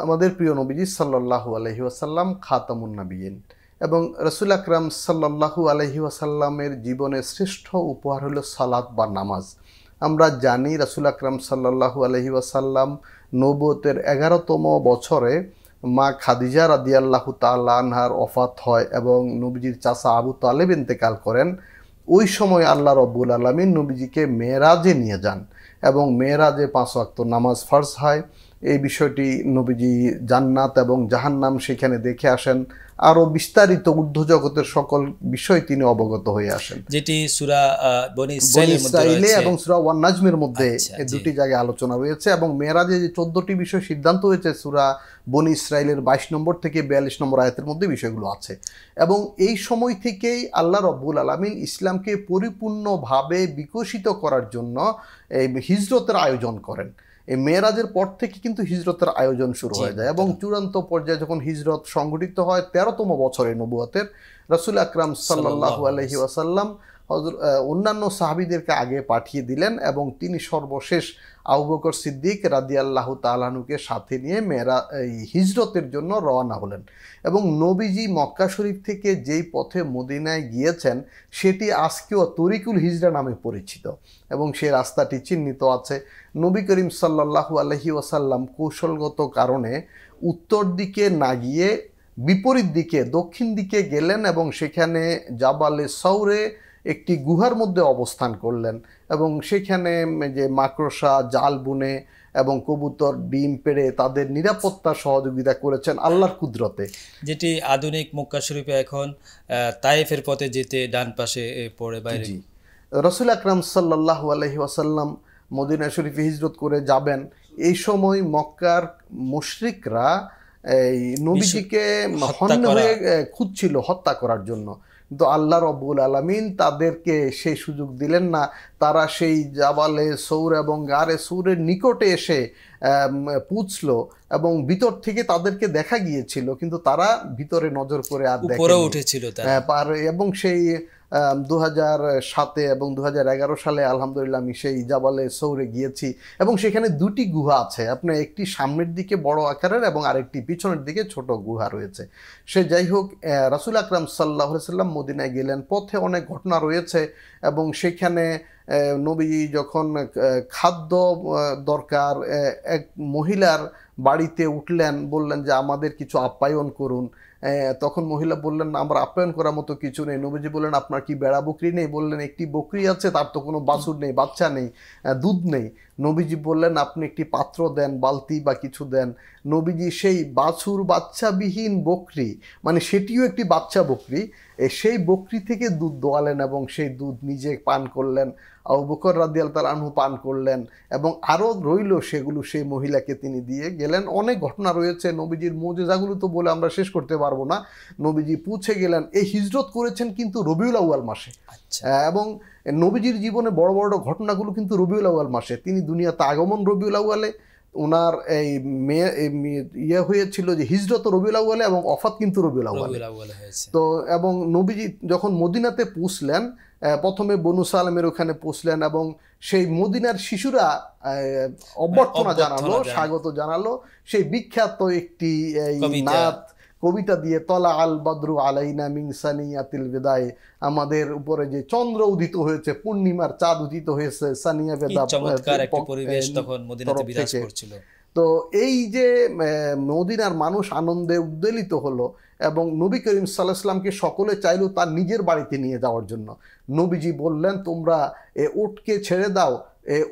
আমাদের প্রিয় নবীজি সাল্লাল্লাহু আলাইহি ওয়াসাল্লাম খাতামুন নবিয়্যিন এবং রাসূল আকরাম সাল্লাল্লাহু আলাইহি ওয়াসাল্লামের জীবনের শ্রেষ্ঠ উপহার হলো সালাত বা নামাজ। আমরা জানি রাসূল আকরাম সাল্লাল্লাহু আলাইহি ওয়াসাল্লাম নবুয়তের 11তম বছরে মা খাদিজা রাদিয়াল্লাহু তাআলা আনহার ওফাত হয় এবং নবীজির চাচা আবু তালেব ইন্তেকাল করেন। ওই সময় আল্লাহ রব্বুল আলামিন নবীজিকে মেরাজে নিয়ে যান এবং মেরাজে 5 ওয়াক্ত নামাজ ফরজ হয়। এই বিষয়টি নবীজি জান্নাত এবং জাহান্নাম সেখানে দেখে আসেন। আরও বিস্তারিত ঊর্ধ্বজগতের সকল বিষয় তিনি অবগত হয়ে আসেন, যেটি সূরা বনী ইসরাঈলে এবং সূরা ওয়ান নাজমের মধ্যে এই দুটি জায়গায় আলোচনা রয়েছে। এবং মেরাজে যে 14টি বিষয় সিদ্ধান্ত হয়েছে সূরা বনী ইসরাঈলের 22 নম্বর থেকে 42 নম্বর আয়াতের মধ্যে বিষয়গুলো আছে। এবং এই সময় থেকেই আল্লাহ রব্বুল আলামিন ইসলামকে পরিপূর্ণভাবে বিকশিত করার জন্য এই হিজরতের আয়োজন করেন। এই মেরাজের পর থেকে কিন্তু হিজরতের আয়োজন শুরু হয়ে যায় এবং চূড়ান্ত পর্যায়ে যখন হিজরত সংগঠিত হয় 13তম বছরে নবুয়তের, রাসূল আকরাম সাল্লাল্লাহু আলাইহি ওয়াসাল্লাম অন্যান্য সাহাবীদেরকে আগে পাঠিয়ে দিলেন এবং তিনি সর্বশেষ আবু বকর সিদ্দিক রাদিয়াল্লাহু তাআলা আনহুকে সাথে নিয়ে হিজরতের জন্য রওনা হলেন। এবং নবীজি মক্কা শরীফ থেকে যেই পথে মদিনায় গিয়েছেন সেটি আজকেও তরিকুল হিজরা নামে পরিচিত এবং সেই রাস্তাটি চিহ্নিত আছে। নবী করিম সাল্লাল্লাহু আলাইহি ওয়াসাল্লাম কৌশলগত কারণে উত্তর দিকে না গিয়ে বিপরীত দিকে দক্ষিণ দিকে গেলেন এবং সেখানে জাবালে সৌরে একটি গুহার মধ্যে অবস্থান করলেন এবং সেখানে যে মাকড়সা জাল বুনে এবং কবুতর ডিম পেড়ে তাদের নিরাপত্তা সহযোগিতা করেছেন আল্লাহর কুদরতে। যেটি আধুনিক মক্কা শরীফে এখন তায়েফের পথে যেতে ডান পাশে পড়ে বাইরে। রাসূল আকরাম সাল্লাল্লাহু আলাইহি ওয়াসাল্লাম মদিনা শরীফে হিজরত করে যাবেন। এই সময় মক্কার মুশরিকরা এই নবীজিকে হয়ে খুঁজছিল হত্যা করার জন্য, কিন্তু আল্লাহ রব্বুল আলামিন তাদেরকে সেই সুযোগ দিলেন না। তারা সেই জাবালে সৌর এবং গারে সৌরের নিকটে এসে পুছল এবং ভিতর থেকে তাদেরকে দেখা গিয়েছিল, কিন্তু তারা ভিতরে নজর করে আর দেখেনি। এবং সেই 2007 এবং 2011 সালে আলহামদুলিল্লাহ আমি সেই জাবালে সৌরে গিয়েছি এবং সেখানে দুটি গুহা আছে। আপনার একটি সামনের দিকে বড় আকারের এবং আরেকটি পিছনের দিকে ছোট গুহা রয়েছে। সে যাই হোক, রাসূল আকরাম সাল্লাল্লাহু আলাইহি ওয়াসাল্লাম মদিনায় গেলেন, পথে অনেক ঘটনা রয়েছে এবং সেখানে নবী যখন খাদ্য দরকার এক মহিলার বাড়িতে উঠলেন, বললেন যে আমাদের কিছু আপ্যায়ন করুন। তখন মহিলা বললেন আমরা আপ্যায়ন করার মতো কিছু নেই। নবীজি বললেন আপনার কি বেড়া বকরি নেই? বললেন একটি বকরি আছে, তার তো কোনো বাছুর নেই, বাচ্চা নেই, দুধ নেই। নবীজি বললেন আপনি একটি পাত্র দেন, বালতি বা কিছু দেন। নবীজি সেই বাছুর বাচ্চাবিহীন বকরি, মানে সেটিও একটি বাচ্চা বকরি, সেই বকরি থেকে দুধ দোয়ালেন এবং সেই দুধ নিজে পান করলেন। আবু বকর রাদিয়াল্লাহু তাআলা আনহু পান করলেন এবং আরও রইল সেগুলো সেই মহিলাকে তিনি দিয়ে গেলেন। অনেক ঘটনা রয়েছে নবীজির মুজিজাগুলো তো বলে আমরা শেষ করতে পারবো না। নবীজি পৌঁছে গেলেন। এই হিজরত করেছেন কিন্তু রবিউল আউয়াল মাসে এবং নবীজির জীবনে বড় বড় ঘটনাগুলো কিন্তু রবিউল আউয়াল মাসে। তিনি দুনিয়াতে আগমন রবিউল আউয়ালে, ওনার এই ইয়ে হয়েছিল যে হিজরত রবিউল আউয়ালে এবং ওফাত কিন্তু রবিউল আউয়ালে। তো এবং নবীজি যখন মদিনাতে পৌঁছলেন, প্রথমে বনু সালামের ওখানে পৌঁছলেন এবং সেই মদিনার শিশুরা অভ্যর্থনা জানালো, স্বাগত জানালো সেই বিখ্যাত একটি নাত কবিতা দিয়ে, তলা আল বদরু আলাইনা মিন সানিয়াতিল বিদায়ে, আমাদের উপরে যে চন্দ্র উদিত হয়েছে, পূর্ণিমার চাঁদ উদিত হয়েছে, সানিয়া বেদা পরিবেশ তখন মদিনাতে বিরাজ করছিল। তো এই যে মদিনার মানুষ আনন্দে উদ্বেলিত হলো এবং নবী করিম সাল্লাল্লাহু আলাইহি ওয়াসাল্লামকে সকলে চাইল তার নিজের বাড়িতে নিয়ে যাওয়ার জন্য। নবীজি বললেন তোমরা উটকে ছেড়ে দাও,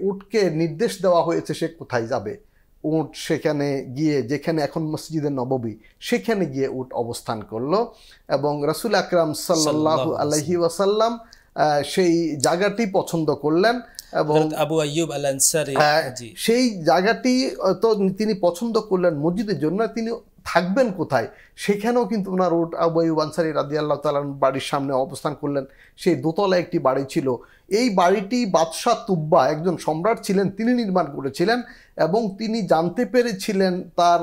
উটকে নির্দেশ দেওয়া হয়েছে সে কোথায় যাবে। উট সেখানে গিয়ে, যেখানে এখন মসজিদে নববী, সেখানে গিয়ে উট অবস্থান করলো এবং রাসূল আকরাম সাল্লাল্লাহু আলাইহি ওয়াসাল্লাম সেই জায়গাটি পছন্দ করলেন এবং আবু আইয়ুব আল আনসারী সেই জায়গাটি তো তিনি পছন্দ করলেন মসজিদের জন্য। তিনি থাকবেন কোথায়, সেখানেও কিন্তু ওনার উট আবু আইয়ুব আনসারী রাদিয়াল্লাহু তাআলা বাড়ির সামনে অবস্থান করলেন। সেই দোতলা একটি বাড়ি ছিল। এই বাড়িটি বাদশাহ তুব্বা, একজন সম্রাট ছিলেন, তিনি নির্মাণ করেছিলেন এবং তিনি জানতে পেরেছিলেন তার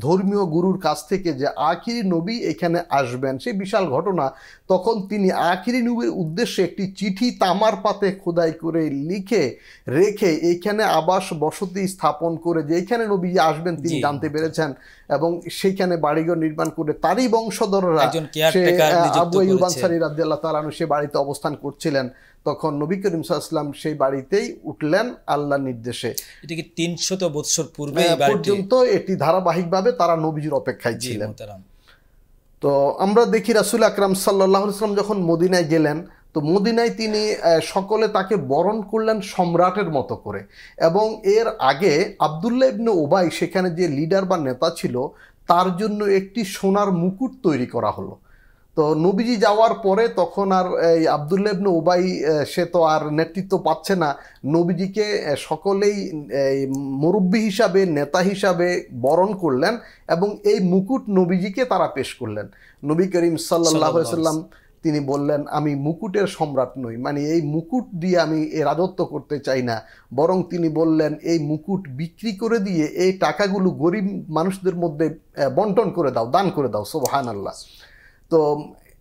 ধর্মীয় গুরুর কাছ থেকে যে আখিরি নবী এখানে আসবেন। সেই বিশাল ঘটনা। তখন তিনি আখিরি নবীর উদ্দেশ্যে একটি চিঠি তামার পাতে খোদাই করে লিখে রেখে এইখানে আবাস বসতি স্থাপন করে যে এইখানে নবী আসবেন তিনি জানতে পেরেছেন এবং সেইখানে বাড়িঘর নির্মাণ করে তারই বংশধররা আবু আইয়ুব আনসারী রাদিয়াল্লাহু তাআলা আনহু সে বাড়িতে অবস্থান করছিলেন। তখন নবী করিম সাল্লাল্লাহু আলাইহি ওয়াসাল্লাম সেই বাড়িতেই উঠলেন আল্লাহর নির্দেশে। এটা কি 300 বছর পূর্বে পর্যন্ত এটি ধারাবাহিকভাবে তারা নবীজির অপেক্ষায় ছিলেন। তো আমরা দেখি রাসূল আকরাম সাল্লাল্লাহু আলাইহি ওয়াসাল্লাম যখন মদিনায় গেলেন, তো মদিনায় তিনি সকলে তাকে বরণ করলেন সম্রাটের মতো করে। এবং এর আগে আব্দুল্লাহ ইবনে উবাই, সেখানে যে লিডার বা নেতা ছিল, তার জন্য একটি সোনার মুকুট তৈরি করা হলো। তো নবীজি যাওয়ার পরে তখন আর এই আব্দুল্লাহ ইবনে উবাই সে তো আর নেতৃত্ব পাচ্ছে না। নবীজিকে সকলেই মুরব্বী হিসাবে, নেতা হিসাবে বরণ করলেন এবং এই মুকুট নবীজিকে তারা পেশ করলেন। নবী করিম সাল্লাল্লাহু আলাইহি ওয়াসাল্লাম তিনি বললেন, আমি মুকুটের সম্রাট নই, মানে এই মুকুট দিয়ে আমি এ রাজত্ব করতে চাই না, বরং তিনি বললেন এই মুকুট বিক্রি করে দিয়ে এই টাকাগুলো গরিব মানুষদের মধ্যে বন্টন করে দাও, দান করে দাও। সুবহানাল্লাহ। তো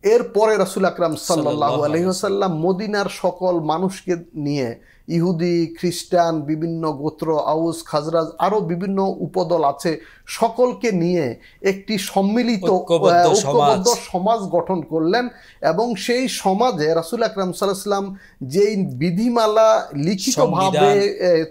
এরপরে রাসূল আকরাম সাল্লাল্লাহু আলাইহি ওয়াসাল্লাম মদিনার সকল মানুষকে নিয়ে, ইহুদি, খ্রিস্টান, বিভিন্ন গোত্র, আউস, খাজরাজ, আরও বিভিন্ন উপদল আছে, সকলকে নিয়ে একটি সম্মিলিত ঐক্যবদ্ধ সমাজ গঠন করলেন। এবং সেই সমাজে রাসূল আকরাম সাল্লাল্লাহু আলাইহি ওয়াসাল্লাম যেই বিধিমালা লিখিতভাবে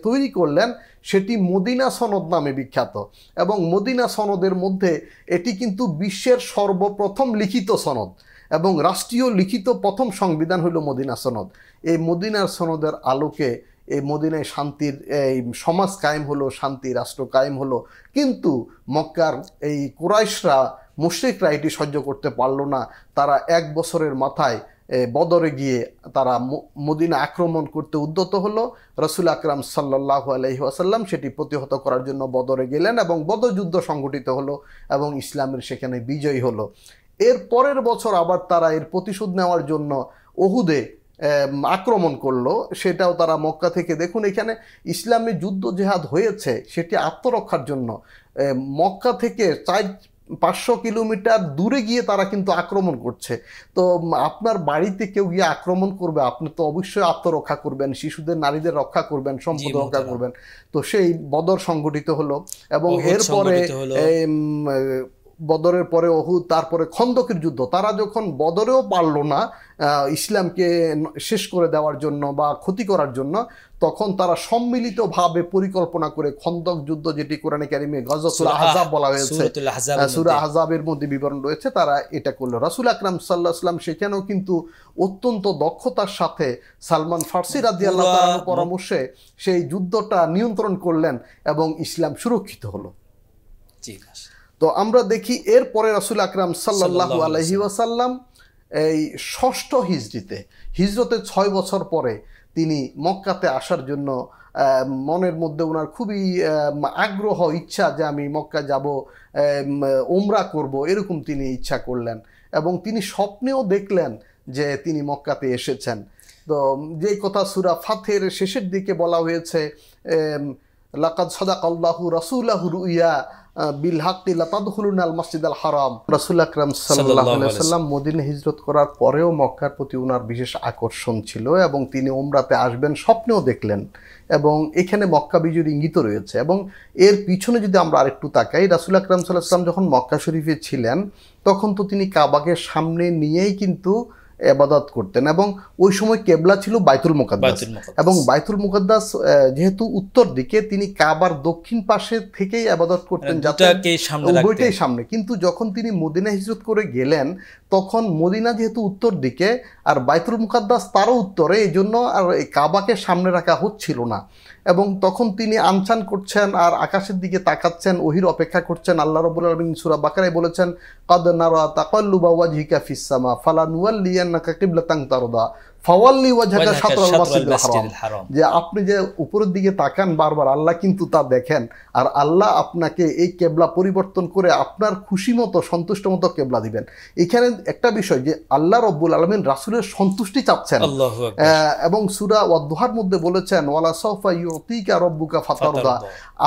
তৈরি করলেন সেটি মদিনা সনদ নামে বিখ্যাত। এবং মদিনা সনদের মধ্যে এটি কিন্তু বিশ্বের সর্বপ্রথম লিখিত সনদ এবং রাষ্ট্রীয় লিখিত প্রথম সংবিধান হলো মদিনা সনদ। এই মদিনার সনদের আলোকে এই মদিনায় শান্তির এই সমাজ কায়েম হলো, শান্তি রাষ্ট্র কায়েম হলো। কিন্তু মক্কার এই কুরাইশরা, মুশরিকরা এটি সহ্য করতে পারল না। তারা 1 বছরের মাথায় বদরে গিয়ে তারা মদিনা আক্রমণ করতে উদ্যত হলো। রাসূল আকরাম সাল্লাল্লাহু আলাইহি ওয়াসাল্লাম সেটি প্রতিহত করার জন্য বদরে গেলেন এবং বদর যুদ্ধ সংগঠিত হলো এবং ইসলামের সেখানে বিজয় হলো। এর পরের বছর আবার তারা এর প্রতিশোধ নেওয়ার জন্য উহুদে আক্রমণ করলো। সেটাও তারা মক্কা থেকে, দেখুন এখানে ইসলামী যুদ্ধ জেহাদ হয়েছে সেটি আত্মরক্ষার জন্য। মক্কা থেকে 400-500 কিলোমিটার দূরে গিয়ে তারা কিন্তু আক্রমণ করছে। তো আপনার বাড়িতে কেউ গিয়ে আক্রমণ করবে, আপনি তো অবশ্যই আত্মরক্ষা করবেন, শিশুদের, নারীদের রক্ষা করবেন, সম্পদ রক্ষা করবেন। তো সেই বদর সংগঠিত হলো এবং এরপরে বদরের পরে উহুদ, তারপরে খন্দকের যুদ্ধ। তারা যখন বদরেও পারল না ইসলামকে শেষ করে দেওয়ার জন্য বা ক্ষতি করার জন্য, তখন তারা সম্মিলিতভাবে পরিকল্পনা করে খন্দক যুদ্ধ, যেটি কোরআনে কারিমে গজওয়াতুল আহজাব বলা হয়েছে, সূরা আহজাবের মধ্যে বিবরণ রয়েছে, তারা এটা করলো। রাসূল আকরাম সাল্লাল্লাহু আলাইহি ওয়াসাল্লাম সেখানেও কিন্তু অত্যন্ত দক্ষতার সাথে সালমান ফার্সি রাদিয়াল্লাহু তাআলার পরামর্শে সেই যুদ্ধটা নিয়ন্ত্রণ করলেন এবং ইসলাম সুরক্ষিত হলো। তো আমরা দেখি এরপরে রাসূল আকরাম সাল্লাল্লাহু আলাইহি ওয়াসাল্লাম এই 6ষ্ঠ হিজরিতে, হিজরতের 6 বছর পরে তিনি মক্কাতে আসার জন্য মনের মধ্যে ওনার খুবই আগ্রহ, ইচ্ছা যে আমি মক্কা যাব, উমরা করব, এরকম তিনি ইচ্ছা করলেন। এবং তিনি স্বপ্নেও দেখলেন যে তিনি মক্কাতে এসেছেন। তো যেই কথা সূরা ফাথের শেষের দিকে বলা হয়েছে, লাকাদ সাদাকাল্লাহু রাসূলাহু রুইয়া বিল হাক্কি লাতাদখুলুনাল মাসজিদাল হারাম। রাসূল আকরাম সাল্লাল্লাহু আলাইহি ওয়াসাল্লাম মদিনা হিজরত করার পরেও মক্কার প্রতি ওনার বিশেষ আকর্ষণ ছিল এবং তিনি উমরাতে আসবেন স্বপ্নেও দেখলেন এবং এখানে মক্কা বিজয়ের ইঙ্গিত রয়েছে। এবং এর পিছনে যদি আমরা আরেকটু তাকাই, রাসূল আকরাম সাল্লাল্লাহু আলাইহি ওয়াসাল্লাম যখন মক্কা শরীফে ছিলেন তখন তো তিনি কাবাকে সামনে নিয়েই কিন্তু ইবাদত করতেন এবং ওই সময় কেবলা ছিল বাইতুল মুকাদ্দাস। এবং বাইতুল মুকাদ্দাস যেহেতু উত্তর দিকে, তিনি কাবার দক্ষিণ পাশে থেকেই ইবাদত করতেন, উভয়টাই সামনে। কিন্তু যখন তিনি মদিনা হিজরত করে গেলেন তখন মদিনা যেহেতু উত্তর দিকে আর বাইতুল মুকাদ্দাস তারও উত্তরে, এই জন্য আর এই কাবাকে সামনে রাখা হচ্ছিল না। এবং তখন তিনি আনচান করছেন আর আকাশের দিকে তাকাচ্ছেন, ওহির অপেক্ষা করছেন। আল্লাহ রাব্বুল আলামিন সূরা বাকারায় বলেছেন, কাদ নারা তাকাল্লুবা ওয়াজহিকা ফিস সামা ফালানুওয়াল্লিয়ান্নাকা কিবলাতান তারদা ফাওয়াল্লি ওয়াজহাকা ওয়াজহাকা শাতরাল শাতরাল মাসজিদিল হারাম, মাসজিদিল হারাম। যে আপনি যে উপরের দিকে তাকান বারবার, আল্লাহ কিন্তু তা দেখেন, আর আল্লাহ আপনাকে এই কেবলা পরিবর্তন করে আপনার খুশি মতো সন্তুষ্ট মতো কেবলা দিবেন। এখানে একটা বিষয় যে আল্লাহ রব্বুল আলামিন রাসূলের সন্তুষ্টি চাচ্ছেন, আল্লাহু আকবার। এবং সূরা ওয়াদ-দুহার মধ্যে বলেছেন ওয়ালা সাওফা ইউতিকা রাব্বুকা ফাতারদা,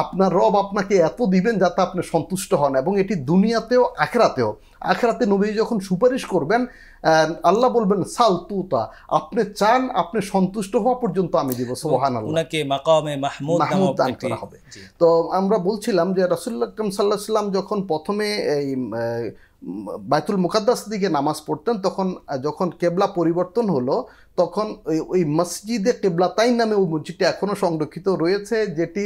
আপনার রব আপনাকে এত দিবেন যাতে আপনি সন্তুষ্ট হন, এবং এটি দুনিয়াতেও আখিরাতেও। আখিরাতে নবী যখন সুপারিশ করবেন আল্লাহ বলবেন সাল তুতা, আপনি চান, আপনি সন্তুষ্ট হওয়া পর্যন্ত আমি দিব। সুবহানাল্লাহ, উনাকে মাকামে মাহমুদ মাহমুদ দান নামক করা হবে। তো আমরা বলছিলাম যে রাসূলুল্লাহ আকরাম সাল্লাল্লাহু আলাইহি ওয়াসাল্লাম যখন প্রথমে এই বাইতুল মুকাদ্দাস দিকে নামাজ পড়তেন, তখন যখন কেবলা পরিবর্তন হলো, তখন ওই মসজিদে কেবলাতাইন নামে ওই মসজিদটি এখনো সংরক্ষিত রয়েছে, যেটি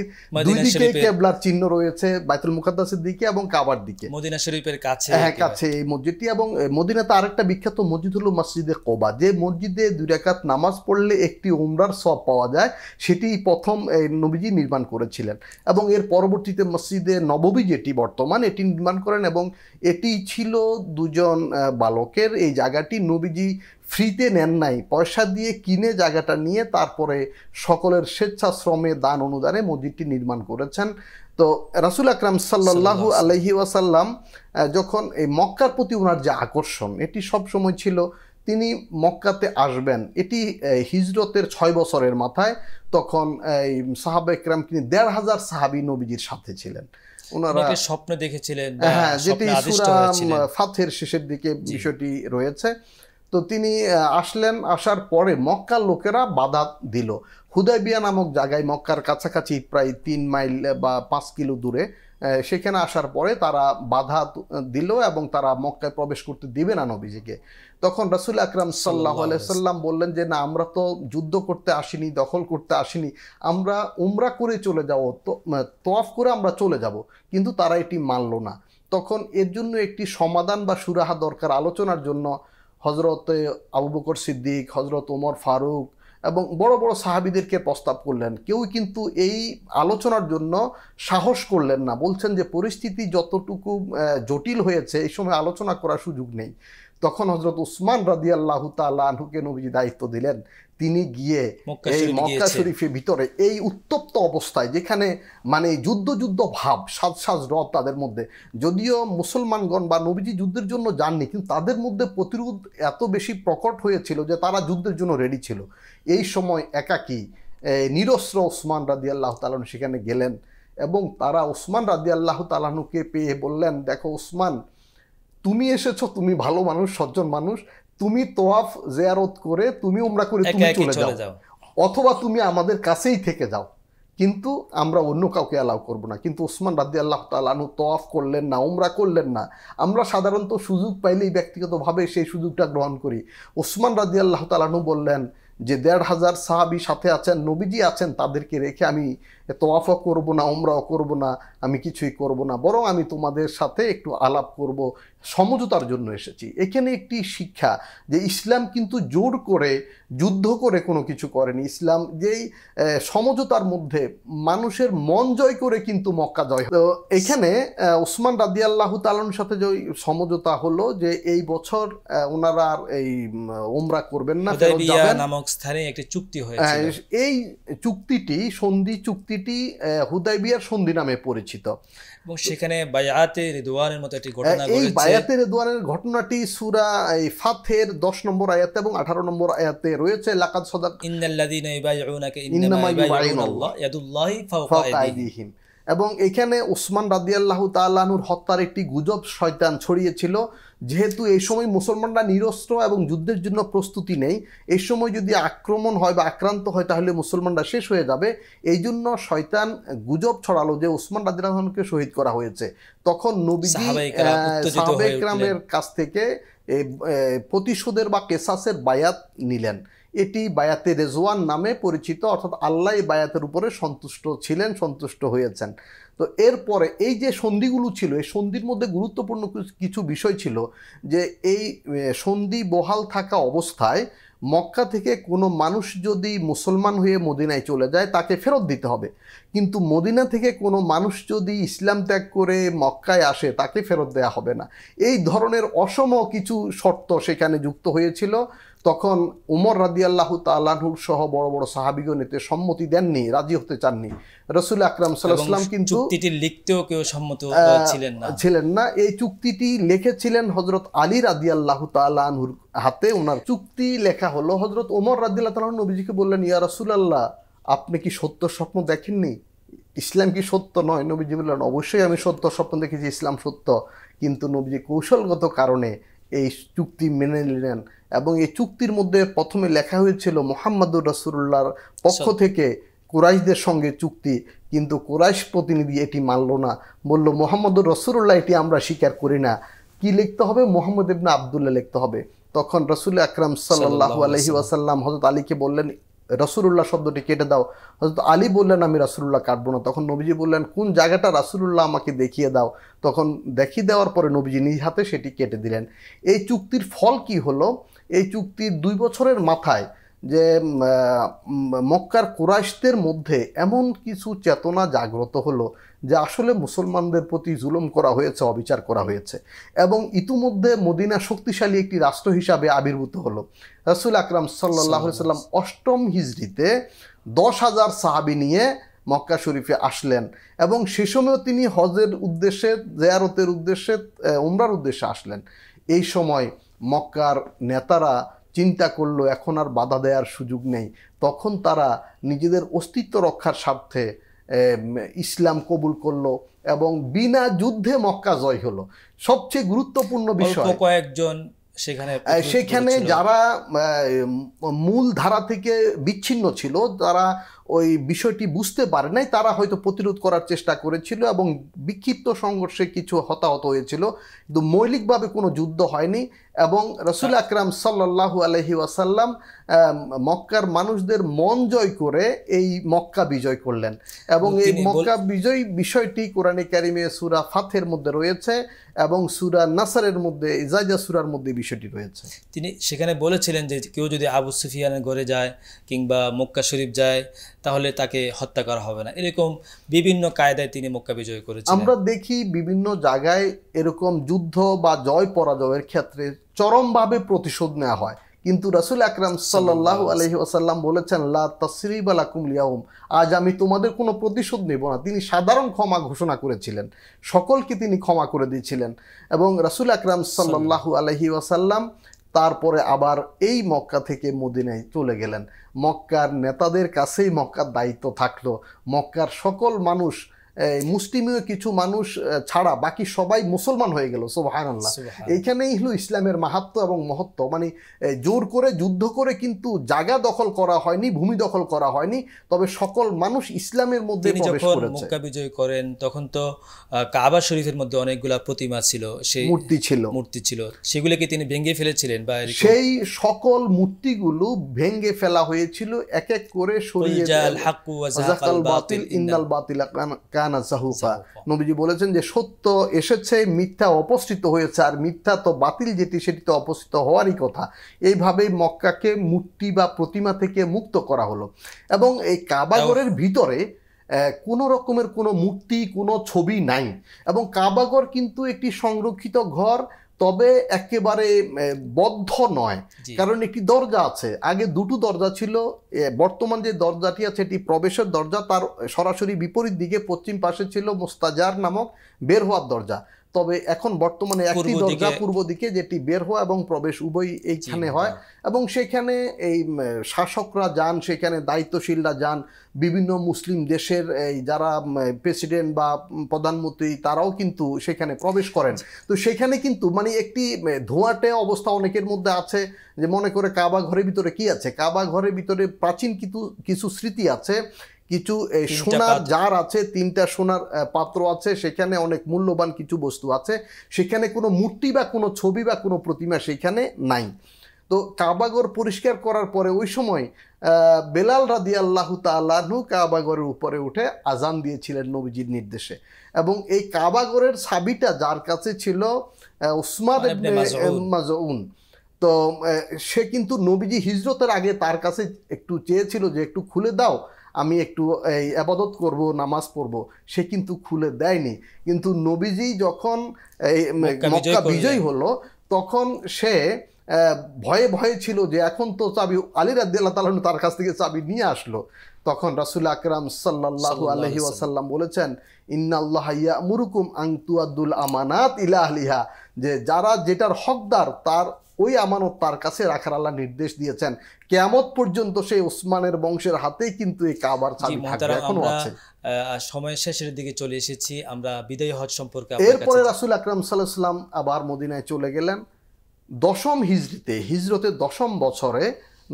দুই দিকে কেবলার চিহ্ন রয়েছে, বাইতুল মুকাদ্দাসের দিকে এবং কাবার দিকে, মদিনা শরীফের কাছে। হ্যাঁ, কাছে এই মসজিদটি। এবং মদিনাতে আরেকটা বিখ্যাত মসজিদ হলো মসজিদে কোবা, যে মসজিদে 2 রাকাত নামাজ পড়লে একটি উমরার সওয়াব পাওয়া যায়, সেটি প্রথম নবীজি নির্মাণ করেছিলেন। এবং এর পরবর্তীতে মসজিদে নববী যেটি বর্তমান, এটি নির্মাণ করেন, এবং এটি ছিল 2 বালকের। এই জায়গাটি নবীজি ফ্রিতে নেন নাই, পয়সা দিয়ে কিনে জায়গাটা নিয়ে তারপরে সকলের স্বেচ্ছাশ্রমে দান অনুদানে মসজিদটি নির্মাণ করেছেন। তো রাসূল আকরাম সাল্লাল্লাহু আলাইহি ওয়াসাল্লাম যখন এই মক্কার প্রতি ওনার যে আকর্ষণ, এটি সব সময় ছিল তিনি মক্কাতে আসবেন। এটি হিজরতের 6 বছরের মাথায়, তখন এই সাহাবা একরাম তিনি 1500 সাহাবী নবীজির সাথে ছিলেন। ওনারা স্বপ্ন দেখেছিলেন, হ্যাঁ, যেটি সূরা ফাতহের শেষের দিকে বিষয়টি রয়েছে। তো তিনি আসলেন, আসার পরে মক্কার লোকেরা বাধা দিল। হুদায়বিয়া নামক জায়গায়, মক্কার কাছাকাছি প্রায় 3 মাইল বা 5 কিলো দূরে, সেখানে আসার পরে তারা বাধা দিল এবং তারা মক্কায় প্রবেশ করতে দিবে না নবীজিকে। তখন রাসূল আকরাম সাল্লাল্লাহু আলাইহি সাল্লাম বললেন যে না, আমরা তো যুদ্ধ করতে আসিনি, দখল করতে আসিনি, আমরা উমরা করে চলে যাব, তওয়াফ করে আমরা চলে যাব। কিন্তু তারা এটি মানল না। তখন এর জন্য একটি সমাধান বা সুরাহা দরকার। আলোচনার জন্য হযরত আবু বকর সিদ্দিক, হযরত ওমর ফারুক এবং বড় বড় সাহাবীদেরকে প্রস্তাব করলেন। কেউই কিন্তু এই আলোচনার জন্য সাহস করলেন না, বলছেন যে পরিস্থিতি যতটুকু জটিল হয়েছে, এই সময় আলোচনা করার সুযোগ নেই। তখন হযরত উসমান রাদিয়াল্লাহু তাআলা আনহুকে নবীজি দায়িত্ব দিলেন। তিনি গিয়ে এই মক্কা শরীফের ভিতরে এই উত্তপ্ত অবস্থায়, যেখানে মানে যুদ্ধ ভাব, সাজ রব তাদের মধ্যে, যদিও মুসলমানগণ বা নবীজি যুদ্ধের জন্য যাননি, কিন্তু তাদের মধ্যে প্রতিরোধ এত বেশি প্রকট হয়েছিল যে তারা যুদ্ধের জন্য রেডি ছিল। এই সময় একাকী নিরস্ত্র ওসমান রাদিয়াল্লাহু তাআলা সেখানে গেলেন, এবং তারা ওসমান রাদিয়াল্লাহু তাআলাকে পেয়ে বললেন, দেখো ওসমান, তুমি এসেছো, তুমি ভালো মানুষ, সজ্জন মানুষ, তুমি তোয়াফ জিয়ারত করে, তুমি উমরা করে তুমি চলে যাও, অথবা তুমি আমাদের কাছেই থেকে যাও, কিন্তু আমরা অন্য কাউকে অ্যালাউ করব না। কিন্তু ওসমান রাদিয়াল্লাহু তাআলা আনহু তোয়াফ করলেন না, উমরা করলেন না। আমরা সাধারণত সুযোগ পাইলেই ব্যক্তিগতভাবে সেই সুযোগটা গ্রহণ করি। ওসমান রাদিয়াল্লাহু তাআলা আনহু বললেন যে 1500 সাহাবী সাথে আছেন, নবীজি আছেন, তাদেরকে রেখে আমি তোয়াফও করব না, উমরাও করব না, আমি কিছুই করব না, বরং আমি তোমাদের সাথে একটু আলাপ করব, সমঝোতার জন্য এসেছি। এখানে একটি শিক্ষা যে ইসলাম কিন্তু জোর করে, যুদ্ধ করে কোনো কিছু করেনি। ইসলাম যেই সমঝোতার মধ্যে মানুষের মন জয় করে কিন্তু মক্কা জয়। তো এখানে ওসমান রাদিয়াল্লাহু তাআলার সাথে যে সমঝোতা হলো যে এই বছর ওনারা আর এই উমরা করবেন না, হুদায়বিয়া নামক স্থানে একটি চুক্তি হয়েছিল। এই চুক্তিটি, সন্ধি চুক্তিটি হুদায়বিয়ার সন্ধি নামে পরিচিত। এবং সেখানে বায়াতে রিদওয়ানের মতো একটি ঘটনা ঘটেছে। এই বায়াতে রিদওয়ানের ঘটনাটি সূরা ফাতহের 10 নম্বর আয়াত এবং 18 নম্বর আয়াতে রয়েছে। লাকাদ সাদাক ইন্নাল্লাযীনা ইবাইউনাকা ইন্নামা ইবাইউনাল্লাহ ইয়াদুল্লাহি ফাওকা আইদিহিম। এবং এখানে ওসমান রাদিয়াল্লাহু তাআলা আনহুর হত্যার একটি গুজব শয়তান ছড়িয়েছিল। যেহেতু এই সময় মুসলমানরা নিরস্ত্র এবং যুদ্ধের জন্য প্রস্তুতি নেই, এই সময় যদি আক্রমণ হয় বা আক্রান্ত হয় তাহলে মুসলমানরা শেষ হয়ে যাবে। এই জন্য শয়তান গুজব ছড়ালো যে ওসমান রাদিয়াল্লাহু আনহুকে শহীদ করা হয়েছে। তখন নবীজি সাহাবায়ে কেরামের কাছ থেকে প্রতিশোধের বা কেসাসের বায়াত নিলেন। এটি বায়াতে রেজওয়ান নামে পরিচিত, অর্থাৎ আল্লাহ এই বায়াতের উপরে সন্তুষ্ট ছিলেন, সন্তুষ্ট হয়েছেন। তো এরপরে এই যে সন্ধিগুলো ছিল, এই সন্ধির মধ্যে গুরুত্বপূর্ণ কিছু বিষয় ছিল যে এই সন্ধি বহাল থাকা অবস্থায় মক্কা থেকে কোনো মানুষ যদি মুসলমান হয়ে মদিনায় চলে যায় তাকে ফেরত দিতে হবে, কিন্তু মদিনা থেকে কোনো মানুষ যদি ইসলাম ত্যাগ করে মক্কায় আসে তাকে ফেরত দেওয়া হবে না। এই ধরনের অসম কিছু শর্ত সেখানে যুক্ত হয়েছিল। তখন উমর রাদিয়াল্লাহু তাআলা আনহু সহ বড় বড় সাহাবীগণ এতে সম্মতি দেননি, রাজি হতে চাননি। রাসূল আকরাম সাল্লাল্লাহু আলাইহি ওয়াসাল্লাম কিন্তু চুক্তিটি লিখতেও কেউ সম্মত ছিলেন না। এই চুক্তিটি লিখেছিলেন হযরত আলী রাদিয়াল্লাহু তাআলা আনহুর হাতে। ওনার চুক্তি লেখা হলো। হযরত ওমর রাদিয়াল্লাহু তাআলা নবীজিকে বললেন, ইয়া রাসূলুল্লাহ, আপনি কি সত্য স্বপ্ন দেখেননি? ইসলাম কি সত্য নয়? নবীজি বললেন, অবশ্যই আমি সত্য স্বপ্ন দেখেছি, ইসলাম সত্য। কিন্তু নবীজি কৌশলগত কারণে এই চুক্তি মেনে নিলেন এবং এই চুক্তির মধ্যে প্রথমে লেখা হয়েছিল মুহাম্মাদুর রাসূলুল্লাহর পক্ষ থেকে কুরাইশদের সঙ্গে চুক্তি, কিন্তু কুরাইশ প্রতিনিধি এটি মানল না, বলল মুহাম্মাদুর রাসূলুল্লাহ এটি আমরা স্বীকার করি না। কি লিখতে হবে? মুহাম্মদ ইবনে আব্দুল্লাহ লিখতে হবে। তখন রাসূল আকরাম সাল্লাল্লাহু আলাইহি ওয়াসাল্লাম হযরত আলীকে বললেন, রাসূলুল্লাহ শব্দটি কেটে দাও। হযরত আলী বললেন, আমি রাসূলুল্লাহ কাটবো না। তখন নবীজি বললেন, কোন জায়গাটা রাসূলুল্লাহ আমাকে দেখিয়ে দাও। তখন দেখিয়ে দেওয়ার পরে নবীজি নিজ হাতে সেটি কেটে দিলেন। এই চুক্তির ফল কি হলো? এই চুক্তির 2 বছরের মাথায় যে মক্কার কুরাইশদের মধ্যে এমন কিছু চেতনা জাগ্রত হলো যে আসলে মুসলমানদের প্রতি জুলুম করা হয়েছে, অবিচার করা হয়েছে, এবং ইতিমধ্যে মদিনা শক্তিশালী একটি রাষ্ট্র হিসাবে আবির্ভূত হলো। রাসূল আকরাম সাল্লাল্লাহু আলাইহি সাল্লাম 8ম হিজরিতে 10,000 সাহাবী নিয়ে মক্কা শরীফে আসলেন এবং সে সময়ও তিনি হজের উদ্দেশ্যে, জিয়ারতের উদ্দেশ্যে, উমরার উদ্দেশ্যে আসলেন। এই সময় মক্কার নেতারা চিন্তা করলো এখন আর বাধা দেওয়ার সুযোগ নেই। তখন তারা নিজেদের অস্তিত্ব রক্ষার স্বার্থে ইসলাম কবুল করলো এবং বিনা যুদ্ধে মক্কা জয় হলো। সবচেয়ে গুরুত্বপূর্ণ বিষয়, কয়েকজন সেখানে যারা মূল ধারা থেকে বিচ্ছিন্ন ছিল, তারা ওই বিষয়টি বুঝতে পারে নাই, তারা হয়তো প্রতিরোধ করার চেষ্টা করেছিল এবং বিক্ষিপ্ত সংঘর্ষে কিছু হতাহত হয়েছিল, কিন্তু মৌলিকভাবে কোনো যুদ্ধ হয়নি। এবং রাসূল আকরাম সাল্লাল্লাহু আলাইহি ওয়াসাল্লাম মক্কার মানুষদের মন জয় করে এই মক্কা বিজয় করলেন এবং এই মক্কা বিজয় বিষয়টি কোরআনে কারিমে সূরা ফাথের মধ্যে রয়েছে এবং সূরা নাসরের মধ্যে, ইজাজা সূরার মধ্যে বিষয়টি রয়েছে। তিনি সেখানে বলেছিলেন যে কেউ যদি আবু সুফিয়ানের ঘরে যায় কিংবা মক্কা শরীফ যায় তাহলে তাকে হত্যা করা হবে না। এরকম বিভিন্ন কায়দায় তিনি মক্কা বিজয় করেছেন। আমরা দেখি বিভিন্ন জায়গায় এরকম যুদ্ধ বা জয় পরাজয়ের ক্ষেত্রে চরমভাবে প্রতিশোধ নেওয়া হয়, কিন্তু রাসূল আকরাম সাল্লাল্লাহু আলাইহি ওয়াসাল্লাম বলেছেন, লা তাসরিবা লাকুম লিয়াউম, আজ আমি তোমাদের কোনো প্রতিশোধ নেব না। তিনি সাধারণ ক্ষমা ঘোষণা করেছিলেন, সকলকে তিনি ক্ষমা করে দিয়েছিলেন। এবং রাসূল আকরাম সাল্লাল্লাহু আলাইহি ওয়াসাল্লাম তারপরে আবার এই মক্কা থেকে মদিনায় চলে গেলেন। মক্কার নেতাদের কাছেই মক্কার দায়িত্ব থাকলো। মক্কার সকল মানুষ, মুসলিমীয় কিছু মানুষ ছাড়া বাকি সবাই মুসলমান হয়ে গেল। সুবহানাল্লাহ। এইখানেই হলো ইসলামের মাহাত্ম্য এবং মহত্ব। মানে জোর করে যুদ্ধ করে কিন্তু জায়গা দখল করা হয়নি, ভূমি দখল করা হয়নি, তবে সকল মানুষ ইসলামের মধ্যে প্রবেশ করেছে। যখন মক্কা বিজয় করেন তখন তো কাবা শরীফের মধ্যে অনেকগুলা প্রতিমা ছিল, সেই মূর্তি ছিল, সেগুলোকে তিনি ভেঙে ফেলেছিলেন বা সেই সকল মূর্তিগুলো ভেঙে ফেলা হয়েছিল, এক এক করে সরিয়ে ইন্নাল বাতিলা কানা যাহুকা। নবীজি বলেছেন যে সত্য এসেছে, মিথ্যা অপসৃত হয়েছে, আর মিথ্যা তো বাতিল যেটি সেটি তো অপসৃত হওয়ারই কথা। এইভাবেই মক্কাকে মূর্তি বা প্রতিমা থেকে মুক্ত করা হলো। এবং এই কাবাগরের ভিতরে কোনো রকমের কোনো মূর্তি, কোনো ছবি নাই এবং কাবাগর কিন্তু একটি সংরক্ষিত ঘর, তবে একেবারে বদ্ধ নয়, কারণ একটি দরজা আছে। আগে দুটো দরজা ছিল, বর্তমান যে দরজাটি আছে এটি প্রবেশের দরজা, তার সরাসরি বিপরীত দিকে পশ্চিম পাশে ছিল মুস্তাজার নামক বের হওয়ার দরজা। তবে এখন বর্তমানে একটি দরজা পূর্ব দিকে, যেটি বের হওয়া এবং প্রবেশ উভয় এইখানে হয় এবং সেখানে এই শাসকরা যান, সেখানে দায়িত্বশীলরা যান, বিভিন্ন মুসলিম দেশের এই যারা প্রেসিডেন্ট বা প্রধানমন্ত্রী তারাও কিন্তু সেখানে প্রবেশ করেন। তো সেখানে কিন্তু মানে একটি ধোঁয়াটে অবস্থা অনেকের মধ্যে আছে, যে মনে করে কাবা ঘরের ভিতরে কি আছে। কাবা ঘরের ভিতরে প্রাচীন কিছু স্মৃতি আছে, কিছু সোনার জার আছে, 3টা সোনার পাত্র আছে, সেখানে অনেক মূল্যবান কিছু বস্তু আছে। সেখানে কোনো মূর্তি বা কোনো ছবি বা কোনো প্রতিমা সেখানে নাই। তো কাবাগর পরিষ্কার করার পরে ওই সময় বেলাল রাদিয়াল্লাহু তাআলা আনহু কাবাগরের উপরে উঠে আজান দিয়েছিলেন নবীজির নির্দেশে। এবং এই কাবাগরের চাবিটা যার কাছে ছিল উসমান ইবনে মাজউন। তো সে কিন্তু নবীজি হিজরতের আগে তার কাছে একটু চেয়েছিল যে একটু খুলে দাও, আমি একটু এই ইবাদত করব, নামাজ পড়ব। সে কিন্তু খুলে দেয়নি। কিন্তু নবীজি যখন এই মক্কা বিজয় হলো তখন সে ভয়ে ভয়ে ছিল যে এখন তো চাবি আলী রাদিয়াল্লাহু তাআলা তার কাছ থেকে চাবি নিয়ে আসলো। তখন রাসূল আকরাম সাল্লাল্লাহু আলাইহি ওয়াসাল্লাম বলেছেন, ইন্নাল্লাহা ইয়া'মুরুকুম আন তুআদ্দুল আমানাত ইলা আহলিহা, যে যারা যেটার হকদার তার ওই আমানত তার কাছে রাখার আল্লাহ নির্দেশ দিয়েছেন। কিয়ামত পর্যন্ত সেই ওসমানের বংশের হাতেই কিন্তু এই কাবার চাবি থাকবে, এখনো আছে। সময় শেষের দিকে চলে এসেছি, আমরা বিদায়ী হজ সম্পর্কে এরপরে রাসূল আকরাম সাল্লাল্লাহু আলাইহি ওয়াসাল্লাম আবার মদিনায় চলে গেলেন। 10ম হিজরতের 10ম বছরে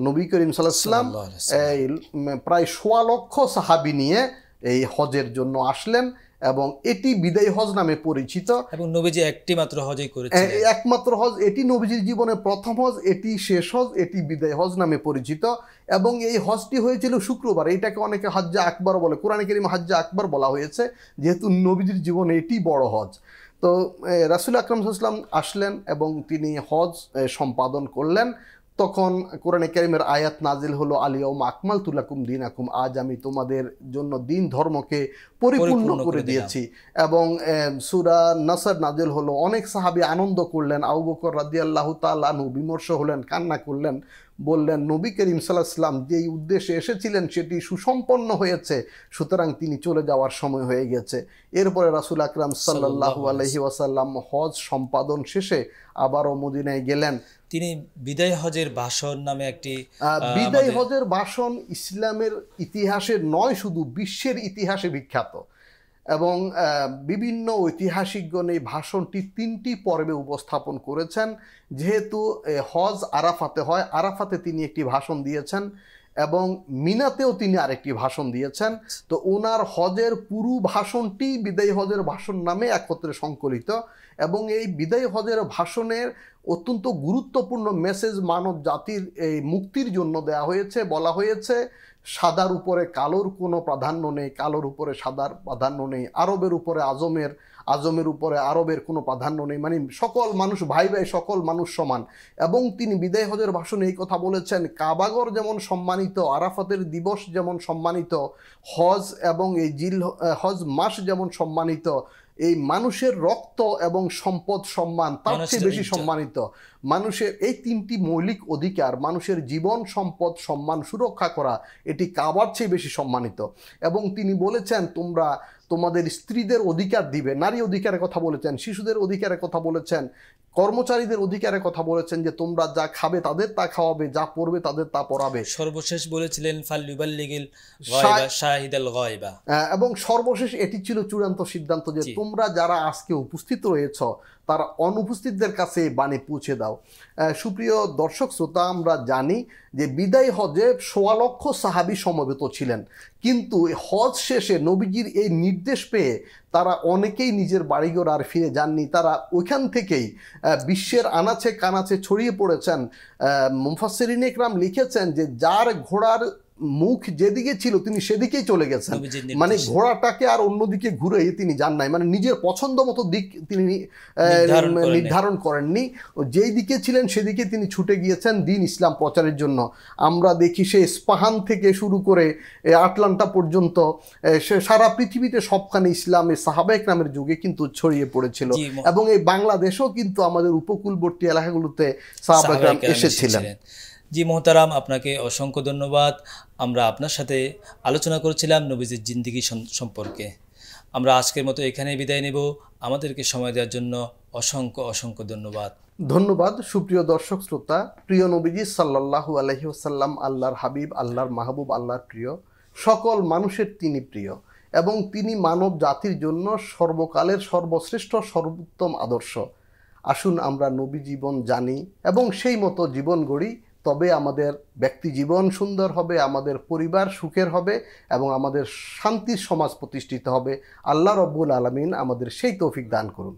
নবী করিম সাল্লাল্লাহু আলাইহি ওয়াসাল্লাম প্রায় 1.25 লক্ষ সাহাবী নিয়ে এই হজের জন্য আসলেন, এবং এটি বিদায়ী হজ নামে পরিচিত। এবং নবীজি একটি মাত্র হজই করেছিলেন, একমাত্র হজ এটি, নবীজির জীবনে প্রথম হজ এটি, শেষ হজ এটি, বিদায়ী হজ নামে পরিচিত। এবং এই হজটি হয়েছিল শুক্রবার। এটাকে অনেকে হজ্জে আকবর বলে, কোরআনে কারিমে হজ্জে আকবর বলা হয়েছে, যেহেতু নবীজির জীবনে এটি বড় হজ। তো রাসূল আকরাম সাল্লাল্লাহু আলাইহি ওয়াসাল্লাম আসলেন এবং তিনি হজ সম্পাদন করলেন। তখন কোরআনে কারিমের আয়াত নাজিল হলো, আলিয়াউমা আকমালতু লাকুম দীনাকুম, আজ আমি তোমাদের জন্য দিন ধর্মকে পরিপূর্ণ করে দিয়েছি। এবং সূরা নাসর নাজিল হলো, অনেক সাহাবী আনন্দ করলেন। আবু বকর রাদিয়াল্লাহু তাআলা আনহু বিমর্ষ হলেন, কান্না করলেন, বললেন নবী করিম সাল্লাল্লাহু আলাইহি ওয়াসাল্লাম যেই উদ্দেশ্যে এসেছিলেন সেটি সুসম্পন্ন হয়েছে, সুতরাং তিনি চলে যাওয়ার সময় হয়ে গেছে। এরপরে রাসূল আকরাম সাল্লাল্লাহু আলাইহি ওয়াসাল্লাম হজ সম্পাদন শেষে আবারও মদিনায় গেলেন। তিনি বিদায় হজের ভাষণ নামে একটি বিদায় হজের ভাষণ ইসলামের ইতিহাসে নয়, শুধু বিশ্বের ইতিহাসে বিখ্যাত। এবং বিভিন্ন ঐতিহাসিকগণ এই ভাষণটি 3টি পর্বে উপস্থাপন করেছেন। যেহেতু হজ আরাফাতে হয়, আরাফাতে তিনি একটি ভাষণ দিয়েছেন এবং মিনাতেও তিনি আরেকটি ভাষণ দিয়েছেন। তো ওনার হজের পুরো ভাষণটি বিদায়ী হজের ভাষণ নামে একত্রে সংকলিত। এবং এই বিদায়ী হজের ভাষণের অত্যন্ত গুরুত্বপূর্ণ মেসেজ মানব জাতির এই মুক্তির জন্য দেয়া হয়েছে। বলা হয়েছে সাদার উপরে কালোর কোনো প্রাধান্য নেই, কালোর উপরে সাদার প্রাধান্য নেই, আরবের উপরে আজমের, আজমের উপরে আরবের কোনো প্রাধান্য নেই, মানে সকল মানুষ ভাই ভাই, সকল মানুষ সমান। এবং তিনি বিদায় হজের ভাষণে এই কথা বলেছেন, কাবাগর যেমন সম্মানিত, আরাফাতের দিবস যেমন সম্মানিত, হজ এবং এই হজ মাস যেমন সম্মানিত, এই মানুষের রক্ত এবং সম্পদ সম্মান তার চেয়ে বেশি সম্মানিত। মানুষের এই 3টি মৌলিক অধিকার, মানুষের জীবন, সম্পদ, সম্মান সুরক্ষা করা, এটি কাবার চেয়ে বেশি সম্মানিত। এবং তিনি বলেছেন তোমরা তোমাদের স্ত্রীদের অধিকার দিবে, নারী অধিকারের কথা বলেছেন, শিশুদের অধিকারের কথা বলেছেন, কর্মচারীদের অধিকারের কথা বলেছেন, যে তোমরা যা খাবে তাদের তা খাওয়াবে, যা পড়বে তাদের তা পড়াবে। সর্বশেষ বলেছিলেন ফালইউবাল্লিগিল গায়বা শাহিদাল গায়বা। এবং সর্বশেষ এটি ছিল চূড়ান্ত সিদ্ধান্ত, যে তোমরা যারা আজকে উপস্থিত রয়েছ তারা অনুপস্থিতদের কাছে বাণী পৌঁছে দাও। সুপ্রিয় দর্শক শ্রোতা, আমরা জানি যে বিদায় হজে 1.25 লক্ষ সাহাবী সমবেত ছিলেন, কিন্তু হজ শেষে নবীজির এই নির্দেশ পেয়ে তারা অনেকেই নিজের বাড়িঘর আর ফিরে যাননি। তারা ওইখান থেকেই বিশ্বের আনাচে কানাচে ছড়িয়ে পড়েছেন। মুফাসসিরিন ইকরাম লিখেছেন যে যার ঘোড়ার মুখ যেদিকে ছিল তিনি সেদিকেই চলে গেছেন, মানে ঘোড়াটাকে আর অন্যদিকে ঘুরে তিনি যান নাই, মানে নিজের পছন্দ মতো দিক তিনি নির্ধারণ করেননি। যেই দিকে ছিলেন সেদিকে তিনি ছুটে গিয়েছেন দিন ইসলাম প্রচারের জন্য। আমরা দেখি সে ইস্পাহান থেকে শুরু করে আটলান্টা পর্যন্ত সারা পৃথিবীতে সবখানে ইসলামের সাহাবা ইকরামের যুগে কিন্তু ছড়িয়ে পড়েছিল। এবং এই বাংলাদেশেও কিন্তু আমাদের উপকূলবর্তী এলাকাগুলোতে সাহাবা ইকরাম এসেছিলেন। জি মোহতারাম, আপনাকে অসংখ্য ধন্যবাদ। আমরা আপনার সাথে আলোচনা করেছিলাম নবীজির জিন্দেগি সম্পর্কে। আমরা আজকের মতো এখানেই বিদায় নেব। আমাদেরকে সময় দেওয়ার জন্য অসংখ্য অসংখ্য ধন্যবাদ। ধন্যবাদ। সুপ্রিয় দর্শক শ্রোতা, প্রিয় নবীজি সাল্লাল্লাহু আলাইহি ওয়াসাল্লাম আল্লাহর হাবিব, আল্লাহর মাহবুব, আল্লাহর প্রিয়, সকল মানুষের তিনি প্রিয় এবং তিনি মানব জাতির জন্য সর্বকালের সর্বশ্রেষ্ঠ সর্বোত্তম আদর্শ। আসুন আমরা নবী জীবন জানি এবং সেই মতো জীবন গড়ি, তবে আমাদের ব্যক্তি জীবন সুন্দর হবে, আমাদের পরিবার সুখের হবে এবং আমাদের শান্তির সমাজ প্রতিষ্ঠিত হবে। আল্লাহ রব্বুল আলামিন আমাদের সেই তৌফিক দান করুন।